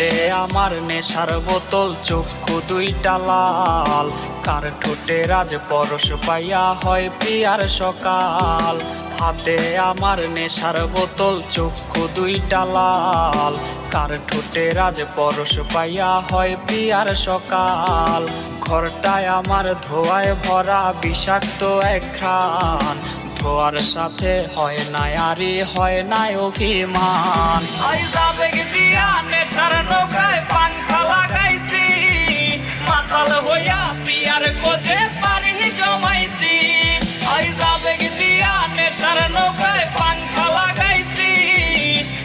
হাতে আমার নেশার বোতল, চক্ষু দুইটা লাল, কার ঠোঁটে রাজ পরশ পাইয়া হয় প্রিয়ার সকাল। হাতে আমার নেশার বোতল, চক্ষু দুইটা লাল, কার ঠোঁটে রাজ পরশ পাইয়া হয় প্রিয়ার সকাল। ঘরটায় আমার ধোঁয়ায় ভরা বিষাক্ত এক ঘ্রাণ, ধোয়ার সাথে হয় না আরি হয় না অভিমান। আবেগ দিয়া নেশার নৌকায় পাংখা লাগাইছি, মাতাল হইয়া প্রিয়ার খোঁজে পারি জমাইছি। আবেগ দিয়া নেশার নৌকায় পাংখা লাগাইছি,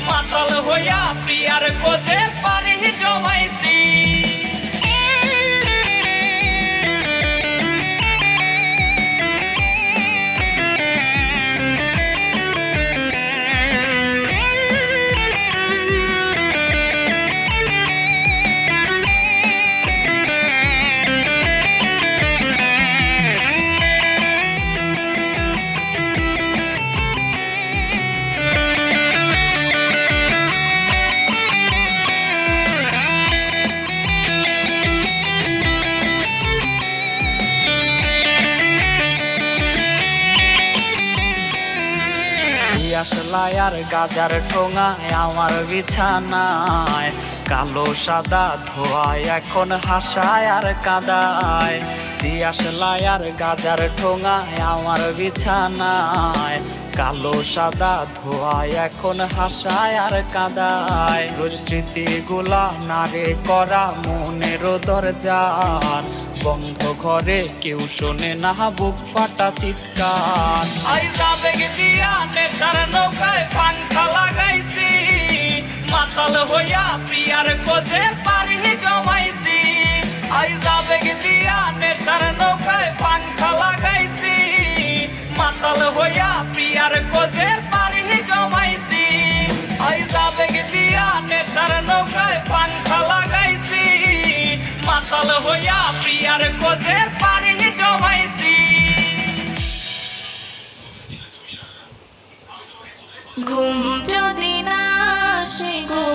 মাতাল হইয়া প্রিয়ার খোঁজে পারি জমাইছি। আসলায় আর গাজার ঠোঙায় আমার বিছানায়, কালো সাদা ধোয়ায় এখন হাসায় আর কাদায়। আসলায় আর গাজার ঠোঙায় আমার বিছানায়, কালো সাদা ধোয়ায় এখন হাসায় আর কাদায়। রোজ স্মৃতিগুলা নারে করা মনের দরজার, বন্ধ ঘরে কেউ শোনে না বুক ফাটা চিৎকার। আবেগ দিয়া নেশার নৌকায় পাংখা লাগাইছি, মাতাল হইয়া প্রিয়ার খোঁজে পারি জমাইছি। আবেগ দিয়া নেশার নৌকায় পাংখা লাগাইছি, মাতাল হইয়া প্রিয়ার খোঁজে পারি জমাইছি। আবেগ দিয়া নেশার নৌকায় পাংখা লাগাইছি, মাতাল হইয়া প্রিয়ার খোঁজে পারি জমাইছি। ঘুম যদি না আসে গো